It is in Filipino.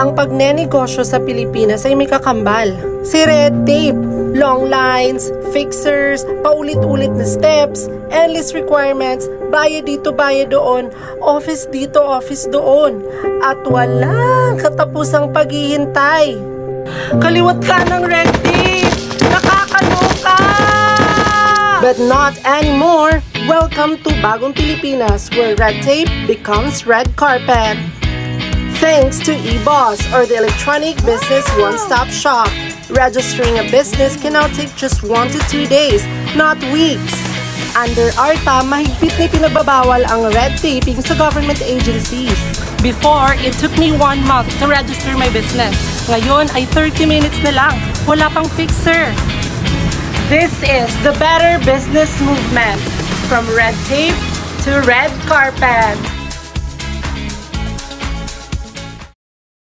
Ang pagnenegosyo sa Pilipinas ay may kakambal. Si red tape, long lines, fixers, paulit-ulit na steps, endless requirements, bayad dito, bayad doon, office dito, office doon, at walang katapusang paghihintay. Kaliwat ka ng red tape! Nakakaloka! But not anymore! Welcome to Bagong Pilipinas, where red tape becomes red carpet. Thanks to eBoss, or the electronic business one-stop shop. Registering a business can now take just 1 to 2 days, not weeks. Under ARTA, mahigpit na pinababawal ang red taping sa government agencies. Before, it took me 1 month to register my business. Ngayon ay 30 minutes na lang. Wala pang fixer. This is the better business movement. From red tape to red carpet.